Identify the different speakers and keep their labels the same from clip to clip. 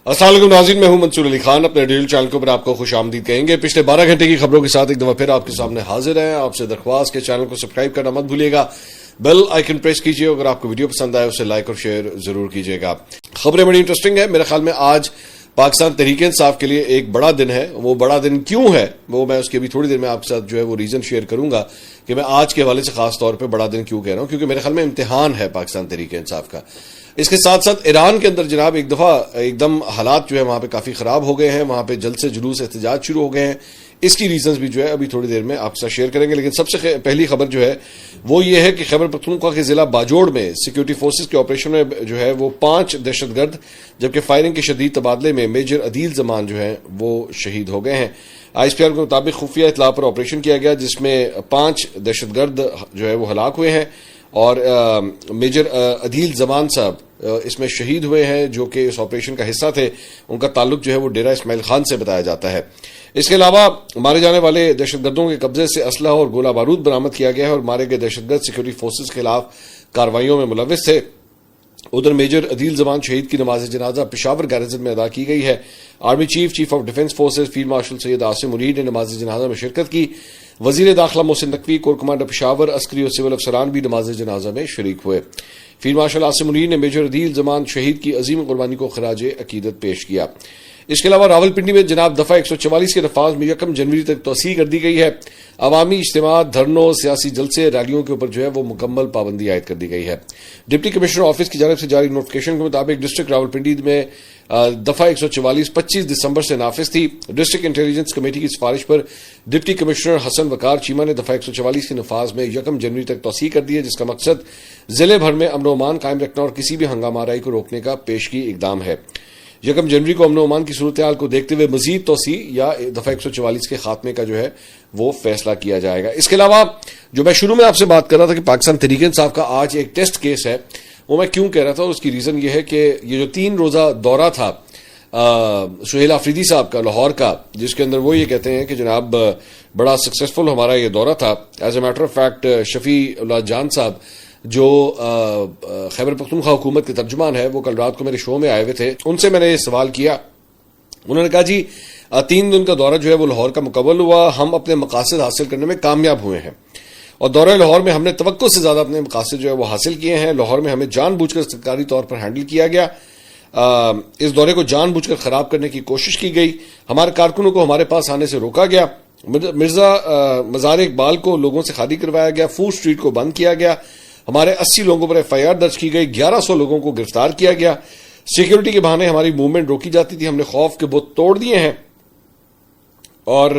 Speaker 1: السلام علیکم ناظرین، میں ہوں منصور علی خان، اپنے ڈیجیٹل چینل کے اوپر آپ کو خوش آمدید کہیں گے۔ پچھلے 12 گھنٹے کی خبروں کے ساتھ ایک دفعہ پھر آپ کے سامنے حاضر ہیں۔ آپ سے درخواست کہ چینل کو سبسکرائب کرنا مت بھولیے گا، بیل آئیکن پریس کیجیے، اگر آپ کو ویڈیو پسند آئے اسے لائک اور شیئر ضرور کیجیے گا۔ خبریں بڑی انٹرسٹنگ ہیں، میرے خیال میں آج پاکستان تحریک انصاف کے لیے ایک بڑا دن ہے۔ وہ بڑا دن کیوں ہے وہ میں اس کی بھی تھوڑی دیر میں آپ کے ساتھ جو ہے وہ ریزن شیئر کروں گا کہ میں آج کے حوالے سے خاص طور پہ بڑا دن کیوں کہہ رہا ہوں، کیونکہ میرے خیال میں امتحان ہے پاکستان تحریک انصاف کا۔ اس کے ساتھ ساتھ ایران کے اندر جناب ایک دفعہ ایک دم حالات جو ہے وہاں پہ کافی خراب ہو گئے ہیں، وہاں پہ جلد سے جلوس احتجاج شروع ہو گئے ہیں۔ اس کی ریزنز بھی جو ہے ابھی تھوڑی دیر میں آپ کے ساتھ شیئر کریں گے، لیکن سب سے پہلی خبر جو ہے وہ یہ ہے کہ خیبر پختونخوا کے ضلع باجوڑ میں سیکیورٹی فورسز کے آپریشن میں جو ہے وہ 5 دہشت گرد جبکہ فائرنگ کے شدید تبادلے میں میجر عدیل زمان جو ہے وہ شہید ہو گئے ہیں۔ آئی ایس پی آر کے مطابق خفیہ اطلاع پر آپریشن کیا گیا جس میں 5 دہشت گرد جو ہے وہ ہلاک ہوئے ہیں اور میجر عدیل زمان صاحب اس میں شہید ہوئے ہیں جو کہ اس آپریشن کا حصہ تھے۔ ان کا تعلق جو ہے وہ ڈیرہ اسماعیل خان سے بتایا جاتا ہے۔ اس کے علاوہ مارے جانے والے دہشت گردوں کے قبضے سے اسلحہ اور گولہ بارود برآمد کیا گیا ہے اور مارے گئے دہشت گرد سیکورٹی فورسز کے خلاف کارروائیوں میں ملوث تھے۔ ادھر میجر عدیل زمان شہید کی نماز جنازہ پشاور گیرزن میں ادا کی گئی ہے۔ Army chief of defence forces field marshal Syed Asim Munir نے نماز جنازہ میں شرکت کی۔ وزیر داخلہ محسن نقوی، کور کمانڈر پشاور، عسکری اور سول افسران بھی نماز جنازہ میں شریک ہوئے۔ فیلڈ مارشل عاصم منیر نے میجر عدیل زمان شہید کی عظیم قربانی کو خراج عقیدت پیش کیا۔ اس کے علاوہ راولپنڈی میں جناب دفعہ 144 کے نفاذ میں 1 جنوری تک توسیع کر دی گئی ہے۔ عوامی اجتماعات، دھرنوں، سیاسی جلسے، ریلیوں کے اوپر جو ہے وہ مکمل پابندی عائد کر دی گئی ہے۔ ڈپٹی کمشنر آفس کی جانب سے جاری نوٹیفکیشن کے مطابق ڈسٹرکٹ راولپنڈی میں دفعہ 144 25 دسمبر سے نافذ تھی۔ ڈسٹرکٹ انٹیلیجنس کمیٹی کی سفارش پر ڈپٹی کمشنر حسن وقار چیمہ نے دفعہ 144 کے نفاذ میں 1 جنوری تک توسیع کر دی ہے، جس کا مقصد ضلع بھر میں امن و امان قائم رکھنا اور کسی بھی ہنگامہ آرائی کو روکنے کا پیشگی اقدام ہے۔ 1 جنوری کو امن و امان کی صورتحال کو دیکھتے ہوئے مزید توسیع یا دفعہ 144 کے خاتمے کا جو ہے وہ فیصلہ کیا جائے گا۔ اس کے علاوہ جو میں شروع میں آپ سے بات کر رہا تھا کہ پاکستان تحریک انصاف کا آج ایک ٹیسٹ کیس ہے، وہ میں کیوں کہہ رہا تھا اور اس کی ریزن یہ ہے کہ یہ جو 3 روزہ دورہ تھا سہیل آفریدی صاحب کا لاہور کا، جس کے اندر وہ یہ کہتے ہیں کہ جناب بڑا سکسیسفل ہمارا یہ دورہ تھا۔ As a matter of fact Shafiullah اللہ جان صاحب جو خیبر پختونخوا حکومت کے ترجمان ہے وہ کل رات کو میرے شو میں آئے ہوئے تھے، ان سے میں نے یہ سوال کیا۔ انہوں نے کہا جی 3 دن کا دورہ جو ہے وہ لاہور کا مکمل ہوا، ہم اپنے مقاصد حاصل کرنے میں کامیاب ہوئے ہیں اور دورہ لاہور میں ہم نے توقع سے زیادہ اپنے مقاصد جو ہے وہ حاصل کیے ہیں۔ لاہور میں ہمیں جان بوجھ کر سرکاری طور پر ہینڈل کیا گیا، اس دورے کو جان بوجھ کر خراب کرنے کی کوشش کی گئی، ہمارے کارکنوں کو ہمارے پاس آنے سے روکا گیا، مرزا مزار اقبال کو لوگوں سے خالی کروایا گیا، فوڈ اسٹریٹ کو بند کیا گیا، ہمارے 80 لوگوں پر ایف آئی آر درج کی گئی، 1100 لوگوں کو گرفتار کیا گیا، سیکیورٹی کے بہانے ہماری موومنٹ روکی جاتی تھی، ہم نے خوف کے بت توڑ دیے ہیں۔ اور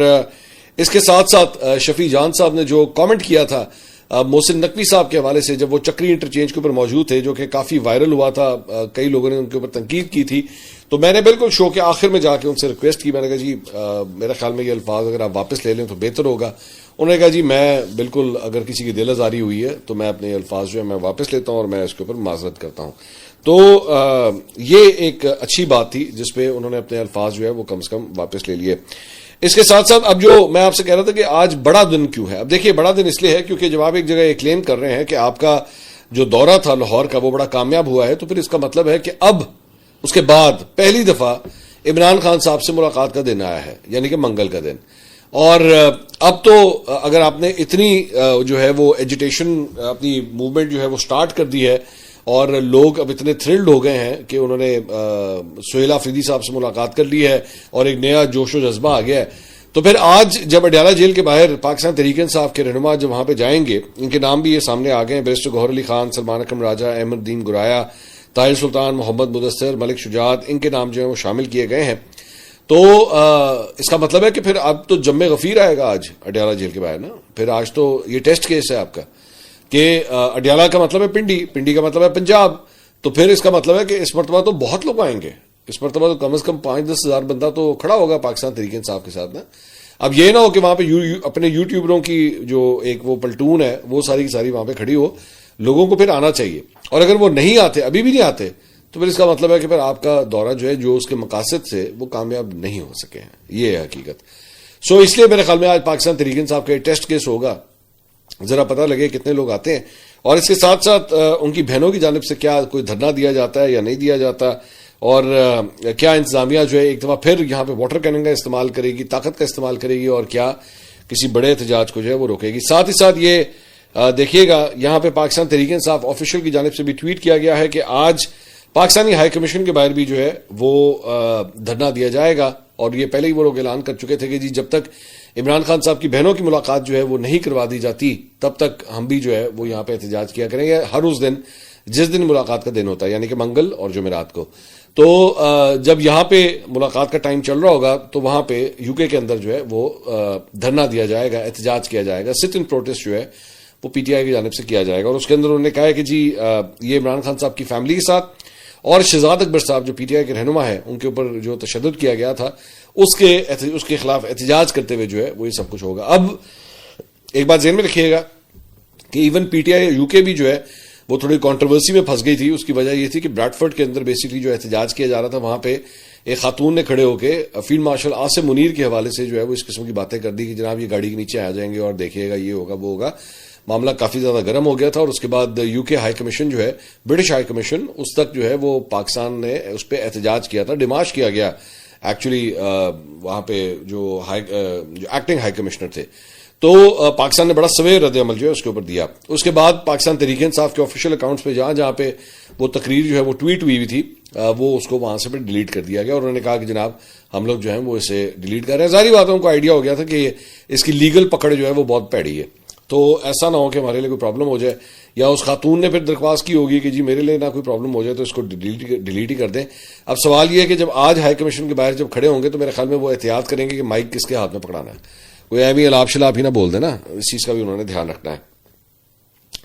Speaker 1: اس کے ساتھ ساتھ شفیع جان صاحب نے جو کامنٹ کیا تھا محسن نقوی صاحب کے حوالے سے جب وہ چکری انٹرچینج کے اوپر موجود تھے، جو کہ کافی وائرل ہوا تھا، کئی لوگوں نے ان کے اوپر تنقید کی تھی، تو میں نے بالکل شو کے آخر میں جا کے ان سے ریکویسٹ کی، میں نے کہا جی میرے خیال میں یہ الفاظ اگر آپ واپس لے لیں تو بہتر ہوگا۔ انہوں نے کہا جی میں بالکل اگر کسی کی دل آزاری ہوئی ہے تو میں اپنے الفاظ جو ہے میں واپس لیتا ہوں اور میں اس کے اوپر معذرت کرتا ہوں۔ تو یہ ایک اچھی بات تھی جس پہ انہوں نے اپنے الفاظ جو ہے وہ کم سے کم واپس لے لیے۔ اس کے ساتھ ساتھ اب جو میں آپ سے کہہ رہا تھا کہ آج بڑا دن کیوں ہے، اب دیکھیے بڑا دن اس لیے ہے کیونکہ جب آپ ایک جگہ یہ کلیم کر رہے ہیں کہ آپ کا جو دورہ تھا لاہور کا وہ بڑا کامیاب ہوا ہے، تو پھر اس کا مطلب ہے کہ اب اس کے بعد پہلی دفعہ عمران خان صاحب سے ملاقات کا دن آیا ہے، یعنی کہ منگل کا دن۔ اور اب تو اگر آپ نے اتنی جو ہے وہ ایجیٹیشن اپنی موومنٹ جو ہے وہ سٹارٹ کر دی ہے اور لوگ اب اتنے تھرلڈ ہو گئے ہیں کہ انہوں نے سہیل آفریدی صاحب سے ملاقات کر لی ہے اور ایک نیا جوش و جذبہ آ گیا ہے، تو پھر آج جب اڈیالہ جیل کے باہر پاکستان تحریک انصاف کے رہنما جب وہاں پہ جائیں گے، ان کے نام بھی یہ سامنے آ گئے ہیں، بیرسٹر گوہر علی خان، سلمان اکرم راجہ، احمد الدین گرایا، طاہر سلطان، محمد مدثر، ملک شجاعت، ان کے نام جو ہیں وہ شامل کیے گئے ہیں۔ تو اس کا مطلب ہے کہ پھر اب تو جم غفیر آئے گا آج اڈیالہ جیل کے باہر نا، پھر آج تو یہ ٹیسٹ کیس ہے آپ کا کہ اڈیالہ کا مطلب ہے پنڈی، پنڈی کا مطلب ہے پنجاب، تو پھر اس کا مطلب ہے کہ اس مرتبہ تو بہت لوگ آئیں گے، اس مرتبہ تو کم از کم 5-10 ہزار بندہ تو کھڑا ہوگا پاکستان تحریک انصاف کے ساتھ نا۔ اب یہ نہ ہو کہ وہاں پہ اپنے یوٹیوبروں کی جو ایک وہ پلٹون ہے وہ ساری کی ساری وہاں پہ کھڑی ہو، لوگوں کو پھر آنا چاہیے، اور اگر وہ نہیں آتے، ابھی بھی نہیں آتے، تو پھر اس کا مطلب ہے کہ پھر آپ کا دورہ جو ہے جو اس کے مقاصد سے وہ کامیاب نہیں ہو سکے ہیں، یہ ہے حقیقت۔ سو اس لیے میرے خیال میں آج پاکستان تحریک انصاف کا ٹیسٹ کیس ہوگا، ذرا پتہ لگے کتنے لوگ آتے ہیں، اور اس کے ساتھ ساتھ ان کی بہنوں کی جانب سے کیا کوئی دھرنا دیا جاتا ہے یا نہیں دیا جاتا، اور کیا انتظامیہ جو ہے ایک دفعہ پھر یہاں پہ واٹر کینن کا استعمال کرے گی, طاقت کا استعمال کرے گی, اور کیا کسی بڑے احتجاج کو جو ہے وہ روکے گی. ساتھ ہی ساتھ یہ دیکھیے گا یہاں پہ پاکستان تحریک انصاف آفیشیل کی جانب سے بھی ٹویٹ کیا گیا ہے کہ آج پاکستانی ہائی کمیشن کے باہر بھی جو ہے وہ دھرنا دیا جائے گا, اور یہ پہلے ہی وہ لوگ اعلان کر چکے تھے کہ جی جب تک عمران خان صاحب کی بہنوں کی ملاقات جو ہے وہ نہیں کروا دی جاتی تب تک ہم بھی جو ہے وہ یہاں پہ احتجاج کیا کریں گے, ہر اس دن جس دن ملاقات کا دن ہوتا ہے, یعنی کہ منگل اور جمعرات کو. تو جب یہاں پہ ملاقات کا ٹائم چل رہا ہوگا تو وہاں پہ یو کے اندر جو ہے وہ دھرنا دیا جائے گا, احتجاج کیا جائے گا, سٹ ان پروٹیسٹ جو ہے وہ پی ٹی آئی کی جانب سے کیا جائے گا. اور اس کے اندر انہوں نے کہا ہے کہ جی یہ عمران خان صاحب کی فیملی کے ساتھ اور شہزاد اکبر صاحب جو پی ٹی آئی کے رہنما ہیں ان کے اوپر جو تشدد کیا گیا تھا اس کے خلاف احتجاج کرتے ہوئے جو ہے وہ یہ سب کچھ ہوگا. اب ایک بات ذہن میں رکھیے گا کہ even P T I you کے بھی جو ہے وہ تھوڑی کنٹروورسی میں پھنس گئی تھی. اس کی وجہ یہ تھی کہ بریڈفورڈ کے اندر بیسیکلی جو احتجاج کیا جا رہا تھا وہاں پہ ایک خاتون نے کھڑے ہو کے فیلڈ مارشل عاصم منیر کے حوالے سے جو ہے وہ اس قسم کی باتیں کر دی کہ جناب یہ گاڑی کے نیچے آ جائیں گے اور دیکھیے گا یہ ہوگا وہ ہوگا. معاملہ کافی زیادہ گرم ہو گیا تھا, اور اس کے بعد یو کے ہائی کمیشن جو ہے, برٹش ہائی کمیشن, اس تک جو ہے وہ پاکستان نے اس پہ احتجاج کیا تھا, ڈیمارچ کیا گیا ایکچولی وہاں پہ جو ایکٹنگ ہائی کمشنر تھے. تو پاکستان نے بڑا سویر رد عمل جو ہے اس کے اوپر دیا. اس کے بعد پاکستان تحریک انصاف کے آفیشیل اکاؤنٹس پہ جہاں پہ وہ تقریر جو ہے وہ ٹویٹ ہوئی تھی وہ اس کو وہاں سے پھر ڈیلیٹ کر دیا گیا, اور انہوں نے کہا کہ جناب ہم لوگ جو ہیں وہ اسے ڈیلیٹ کر رہے ہیں. ظاہری بات ہے ان کو آئیڈیا ہو گیا تھا کہ اس کی لیگل پکڑ جو ہے وہ بہت پیڑی ہے, تو ایسا نہ ہو کہ ہمارے لیے کوئی پرابلم ہو جائے, یا اس خاتون نے پھر درخواست کی ہوگی کہ جی میرے لیے نہ کوئی پرابلم ہو جائے تو اس کو ڈیلیٹ ہی کر دیں. اب سوال یہ ہے کہ جب آج ہائی کمیشن کے باہر جب کھڑے ہوں گے تو میرے خیال میں وہ احتیاط کریں گے کہ مائک کس کے ہاتھ میں پکڑانا ہے, کوئی ایویں الاپ شلاپ ہی نہ بول دے نا, اس چیز کا بھی انہوں نے دھیان رکھنا ہے.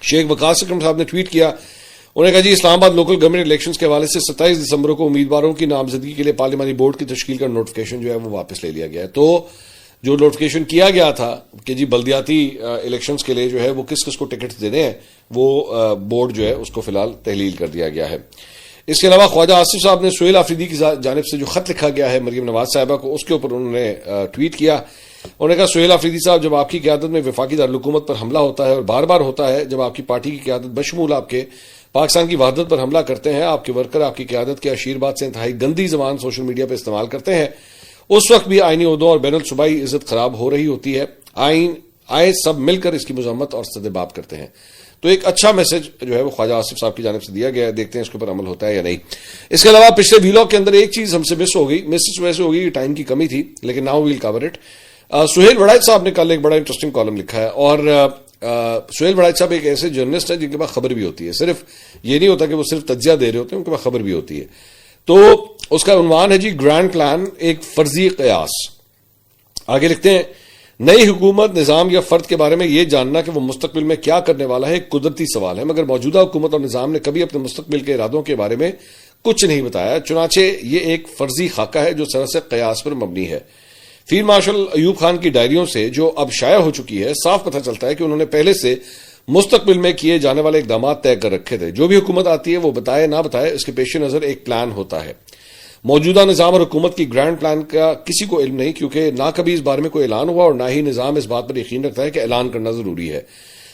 Speaker 1: شیخ وقاص اکرم صاحب نے ٹویٹ کیا, انہوں نے کہا جی اسلام آباد لوکل گورنمنٹ الیکشنز کے حوالے سے 27 دسمبر کو امیدواروں کی نامزدگی کے لیے پارلیمانی بورڈ کی تشکیل کا نوٹیفکیشن جو ہے وہ واپس لے لیا گیا ہے. تو جو نوٹیفکیشن کیا گیا تھا کہ جی بلدیاتی الیکشنز کے لیے جو ہے وہ کس کس کو ٹکٹ دینے ہیں, وہ بورڈ جو ہے اس کو فی الحال تحلیل کر دیا گیا ہے. اس کے علاوہ خواجہ آصف صاحب نے سہیل آفریدی کی جانب سے جو خط لکھا گیا ہے مریم نواز صاحبہ کو, اس کے اوپر انہوں نے ٹویٹ کیا. انہوں نے کہا سہیل آفریدی صاحب, جب آپ کی قیادت میں وفاقی دارالحکومت پر حملہ ہوتا ہے اور بار بار ہوتا ہے, جب آپ کی پارٹی کی قیادت بشمول آپ کے پاکستان کی وحدت پر حملہ کرتے ہیں, آپ کے ورکر آپ کی قیادت کے اشیر بات سے انتہائی گندی زبان سوشل میڈیا پہ استعمال کرتے ہیں, اس وقت بھی آئینی عہدوں اور بین الصوبائی عزت خراب ہو رہی ہوتی ہے. آئے سب مل کر اس کی مذمت اور صدباب کرتے ہیں. تو ایک اچھا میسج جو ہے وہ خواجہ آصف صاحب کی جانب سے دیا گیا ہے, دیکھتے ہیں اس کے اوپر عمل ہوتا ہے یا نہیں. اس کے علاوہ پچھلے ویلاگ کے اندر ایک چیز ہم سے مس ہو گئی, اس وجہ سے ہو گئی, ٹائم کی کمی تھی, لیکن now will cover it. Sohail Warraich صاحب نے کل ایک بڑا انٹرسٹنگ کالم لکھا ہے, اور سہیل وڑائچ صاحب ایک ایسے جرنلسٹ ہیں جن کے پاس خبر بھی ہوتی ہے, صرف یہ نہیں ہوتا کہ وہ صرف تجزیہ دے رہے ہوتے ہیں, ان کے پاس خبر بھی ہوتی ہے. تو اس کا عنوان ہے جی گرینڈ پلان ایک فرضی قیاس. آگے لکھتے ہیں, نئی حکومت نظام یا فرد کے بارے میں یہ جاننا کہ وہ مستقبل میں کیا کرنے والا ہے ایک قدرتی سوال ہے, مگر موجودہ حکومت اور نظام نے کبھی اپنے مستقبل کے ارادوں کے بارے میں کچھ نہیں بتایا, چنانچہ یہ ایک فرضی خاکہ ہے جو سراسر قیاس پر مبنی ہے. فیلڈ مارشل ایوب خان کی ڈائریوں سے جو اب شائع ہو چکی ہے صاف پتہ چلتا ہے کہ انہوں نے پہلے سے مستقبل میں کیے جانے والے اقدامات طے کر رکھے تھے. جو بھی حکومت آتی ہے وہ بتائے نہ بتائے اس کے پیش نظر ایک پلان ہوتا ہے. موجودہ نظام اور حکومت کی گرینڈ پلان کا کسی کو علم نہیں, کیونکہ نہ کبھی اس بارے میں کوئی اعلان ہوا اور نہ ہی نظام اس بات پر یقین رکھتا ہے کہ اعلان کرنا ضروری ہے.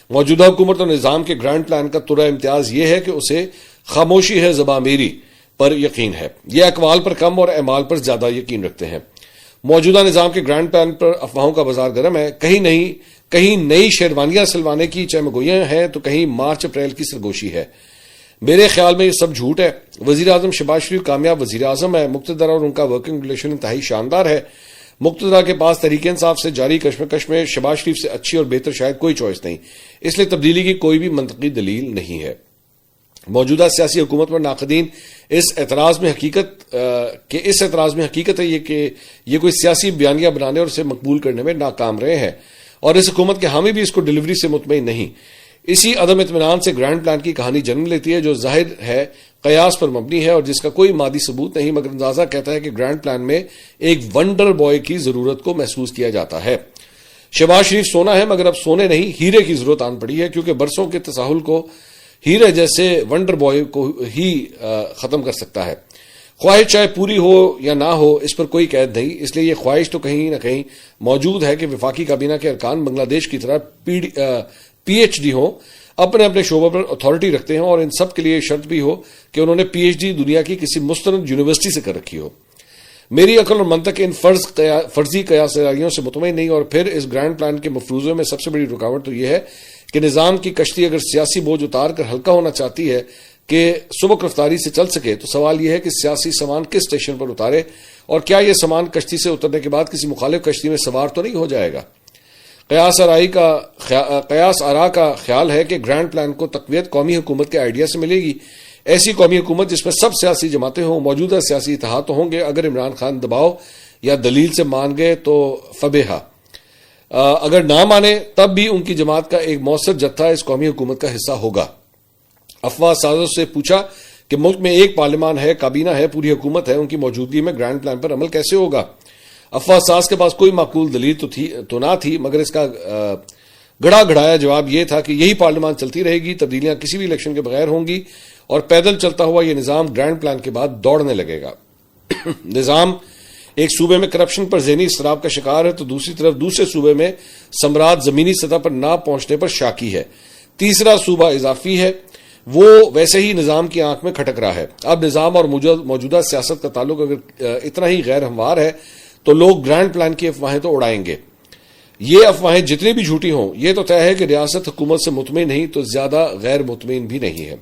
Speaker 1: موجودہ حکومت اور نظام کے گرینڈ پلان کا ترا امتیاز یہ ہے کہ اسے خاموشی ہے زباں میری پر یقین ہے. یہ اقوال پر کم اور اعمال پر زیادہ یقین رکھتے ہیں. موجودہ نظام کے گرینڈ پلان پر افواہوں کا بازار گرم ہے. کہیں نئی شیروانیاں سلوانے کی چمگوئیاں ہیں تو کہیں مارچ اپریل کی سرگوشی ہے. میرے خیال میں یہ سب جھوٹ ہے. وزیر اعظم شہباز شریف کامیاب وزیر اعظم ہے. مقتدر اور ان کا ورکنگ ریلیشن انتہائی شاندار ہے. مقتدر کے پاس تحریک انصاف سے جاری کشمکش میں شہباز شریف سے اچھی اور بہتر شاید کوئی چوائس نہیں, اس لیے تبدیلی کی کوئی بھی منطقی دلیل نہیں ہے. موجودہ سیاسی حکومت پر ناقدین اس اعتراض میں حقیقت ہے یہ کہ یہ کوئی سیاسی بیانیہ بنانے اور اسے مقبول کرنے میں ناکام رہے ہیں, اور اس حکومت کے حامی بھی اس کو ڈیلیوری سے مطمئن نہیں. اسی عدم اطمینان سے گرینڈ پلان کی کہانی جنم لیتی ہے جو ظاہر ہے قیاس پر مبنی ہے اور جس کا کوئی مادی ثبوت نہیں, مگر اندازہ کہتا ہے کہ گرینڈ پلان میں ایک ونڈر بوائے کی ضرورت کو محسوس کیا جاتا ہے. شہباز شریف سونا ہے مگر اب سونے نہیں ہیرے کی ضرورت آن پڑی ہے, کیونکہ برسوں کے تساہل کو ہیرے جیسے ونڈر بوائے کو ہی ختم کر سکتا ہے. خواہش چاہے پوری ہو یا نہ ہو اس پر کوئی قید نہیں, اس لیے یہ خواہش تو کہیں نہ کہیں موجود ہے کہ وفاقی کابینہ کے ارکان بنگلہ دیش کی طرح پی ایچ ڈی ہوں. اپنے اپنے شعبوں پر اتھارٹی رکھتے ہیں اور ان سب کے لیے شرط بھی ہو کہ انہوں نے پی ایچ ڈی دنیا کی کسی مستند یونیورسٹی سے کر رکھی ہو. میری عقل اور منطق ان فرضی قیاس سازیوں سے مطمئن نہیں. اور پھر اس گرینڈ پلان کے مفروضے میں سب سے بڑی رکاوٹ تو یہ ہے کہ نظام کی کشتی اگر سیاسی بوجھ اتار کر ہلکا ہونا چاہتی ہے کہ سبک رفتاری سے چل سکے تو سوال یہ ہے کہ سیاسی سامان کس اسٹیشن پر اتارے اور کیا یہ سامان کشتی سے اترنے کے بعد کسی مخالف کشتی میں سوار تو نہیں ہو جائے گا. قیاس آرا کا خیال ہے کہ گرینڈ پلان کو تقویت قومی حکومت کے آئیڈیا سے ملے گی. ایسی قومی حکومت جس میں سب سیاسی جماعتیں ہوں. موجودہ سیاسی اتحاد تو ہوں گے. اگر عمران خان دباؤ یا دلیل سے مان گئے تو فبیہا، اگر نہ مانے تب بھی ان کی جماعت کا ایک مؤثر جتھا اس قومی حکومت کا حصہ ہوگا. افواہ سازوں سے پوچھا کہ ملک میں ایک پارلیمان ہے، کابینہ ہے، پوری حکومت ہے، ان کی موجودگی میں گرینڈ پلان پر عمل کیسے ہوگا؟ افواہ ساز کے پاس کوئی معقول دلیل تو نہ تھی، مگر اس کا گڑا گڑایا جواب یہ تھا کہ یہی پارلیمان چلتی رہے گی، تبدیلیاں کسی بھی الیکشن کے بغیر ہوں گی اور پیدل چلتا ہوا یہ نظام گرینڈ پلان کے بعد دوڑنے لگے گا. نظام ایک صوبے میں کرپشن پر ذہنی اضطراب کا شکار ہے تو دوسری طرف دوسرے صوبے میں ثمرات زمینی سطح پر نہ پہنچنے پر شاکی ہے. تیسرا صوبہ اضافی ہے، وہ ویسے ہی نظام کی آنکھ میں کھٹک رہا ہے. اب نظام اور موجودہ سیاست کا تعلق اگر اتنا ہی غیر ہموار ہے تو لوگ گرینڈ پلان کی افواہیں تو اڑائیں گے. یہ افواہیں جتنی بھی جھوٹی ہوں، یہ تو طے ہے کہ ریاست حکومت سے مطمئن نہیں تو زیادہ غیر مطمئن بھی نہیں ہے.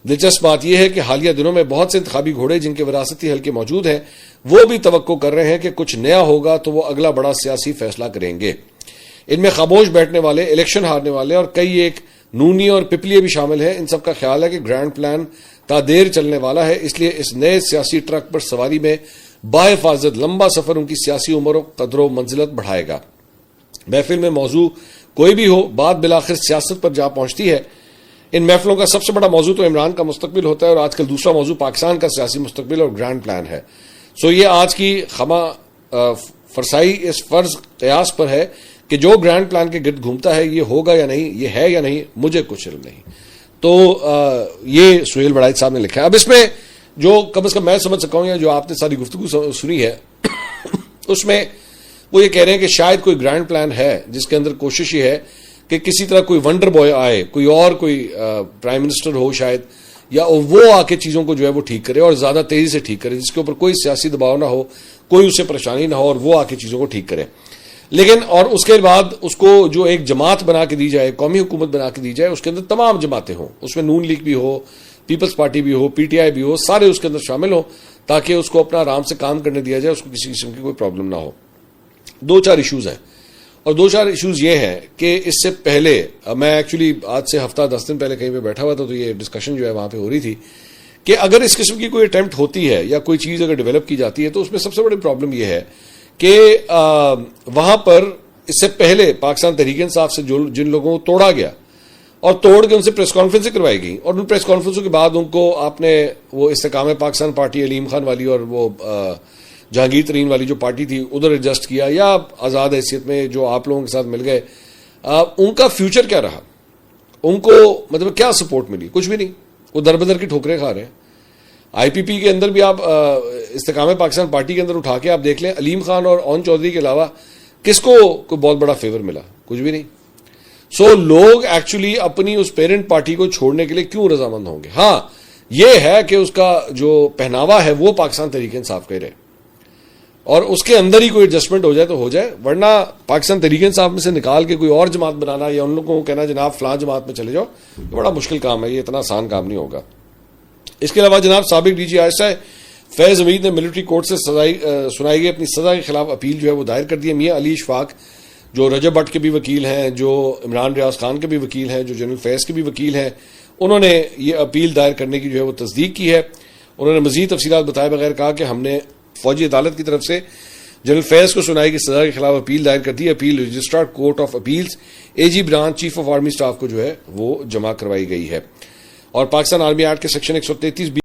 Speaker 1: دلچسپ بات یہ ہے کہ حالیہ دنوں میں بہت سے انتخابی گھوڑے جن کے وراثتی حلقے موجود ہیں وہ بھی توقع کر رہے ہیں کہ کچھ نیا ہوگا تو وہ اگلا بڑا سیاسی فیصلہ کریں گے. ان میں خاموش بیٹھنے والے، الیکشن ہارنے والے اور کئی ایک نونی اور پپلیے بھی شامل ہیں. ان سب کا خیال ہے کہ گرینڈ پلان تا دیر چلنے والا ہے، اس لیے اس نئے سیاسی ٹرک پر سواری میں باحفاظت لمبا سفر ان کی سیاسی عمر و قدر و منزلت بڑھائے گا. محفل میں موضوع کوئی بھی ہو، بات بالآخر سیاست پر جا پہنچتی ہے. ان محفلوں کا سب سے بڑا موضوع تو عمران کا مستقبل ہوتا ہے اور آج کل دوسرا موضوع پاکستان کا سیاسی مستقبل اور گرینڈ پلان ہے. یہ آج کی خما فرسائی اس فرض قیاس پر ہے کہ جو گرینڈ پلان کے گرد گھومتا ہے یہ ہوگا یا نہیں، یہ ہے یا نہیں، مجھے کچھ علم نہیں. تو یہ سہیل بڑائچ صاحب نے لکھا ہے. اب اس میں جو کم از کم میں سمجھ سکا ہوں یا جو آپ نے ساری گفتگو سنی ہے اس میں وہ یہ کہہ رہے ہیں کہ شاید کوئی گرینڈ پلان ہے جس کے اندر کوشش یہ ہے کہ کسی طرح کوئی ونڈر بوائے آئے، کوئی پرائم منسٹر ہو شاید، یا وہ آ کے چیزوں کو جو ہے وہ ٹھیک کرے اور زیادہ تیزی سے ٹھیک کرے، جس کے اوپر کوئی سیاسی دباؤ نہ ہو، کوئی اسے پریشانی نہ ہو اور وہ آ کے چیزوں کو ٹھیک کرے. لیکن اور اس کے بعد اس کو جو ایک جماعت بنا کے دی جائے، قومی حکومت بنا کے دی جائے، اس کے اندر تمام جماعتیں ہوں، اس میں نون لیگ بھی ہو، پیپلز پارٹی بھی ہو، پی ٹی آئی بھی ہو، سارے اس کے اندر شامل ہوں تاکہ اس کو اپنا آرام سے کام کرنے دیا جائے، اس کو کسی قسم کی کوئی پرابلم نہ ہو. 2-4 ایشوز ہیں اور 2-4 ایشوز یہ ہیں کہ اس سے پہلے میں ایکچولی آج سے ہفتہ 10 دن پہلے کہیں پہ بیٹھا ہوا تھا تو یہ ڈسکشن جو ہے وہاں پہ ہو رہی تھی کہ اگر اس قسم کی کوئی اٹیمپٹ ہوتی ہے یا کوئی چیز اگر ڈیولپ کی جاتی ہے تو اس میں سب سے بڑی پرابلم یہ ہے کہ وہاں پر اس سے پہلے پاکستان تحریک انصاف سے جن لوگوں کو توڑا گیا اور توڑ کے ان سے پریس کانفرنسیں کروائی گئی اور ان پریس کانفرنسوں کے بعد ان کو آپ نے وہ استحکام پاکستان پارٹی علیم خان والی اور وہ جہانگیر ترین والی جو پارٹی تھی ادھر ایڈجسٹ کیا یا آزاد حیثیت میں جو آپ لوگوں کے ساتھ مل گئے، ان کا فیوچر کیا رہا؟ ان کو مطلب کیا سپورٹ ملی؟ کچھ بھی نہیں. وہ در بدر کی ٹھوکریں کھا رہے ہیں. آئی پی پی کے اندر بھی آپ استحکام پاکستان پارٹی کے اندر اٹھا کے آپ دیکھ لیں، علیم خان اور اون چودھری کے علاوہ کس کو کوئی بہت بڑا فیور ملا؟ کچھ بھی نہیں. لوگ ایکچولی اپنی اس پیرنٹ پارٹی کو چھوڑنے کے لیے کیوں رضامند ہوں گے؟ ہاں یہ ہے کہ اس کا جو پہناوا ہے وہ پاکستان تحریک انصاف کا ہی رہے اور اس کے اندر ہی کوئی ایڈجسٹمنٹ ہو جائے تو ہو جائے، ورنہ پاکستان تحریک انصاف میں سے نکال کے کوئی اور جماعت بنانا یا ان لوگوں کو کہنا جناب فلاں جماعت میں چلے جاؤ، یہ بڑا مشکل کام ہے، یہ اتنا آسان کام نہیں ہوگا. اس کے علاوہ جناب سابق ڈی جی آئسہ فیض حمید نے ملٹری کورٹ سے سنائی گئی اپنی سزا کے خلاف اپیل جو ہے وہ دائر کر دی ہے. میاں علی اشفاق جو رجب بٹ کے بھی وکیل ہیں، جو عمران ریاض خان کے بھی وکیل ہیں، جو جنرل فیض کے بھی وکیل ہیں، انہوں نے یہ اپیل دائر کرنے کی جو ہے وہ تصدیق کی ہے. انہوں نے مزید تفصیلات بتائے بغیر کہا کہ ہم نے فوجی عدالت کی طرف سے جنرل فیض کو سنائی کی سزا کے خلاف اپیل دائر کر دی. Appeal registrar court of appeals A G branch chief of army staff کو جو ہے وہ جمع کروائی گئی ہے. اور پاکستان آرمی ایکٹ کے سیکشن 133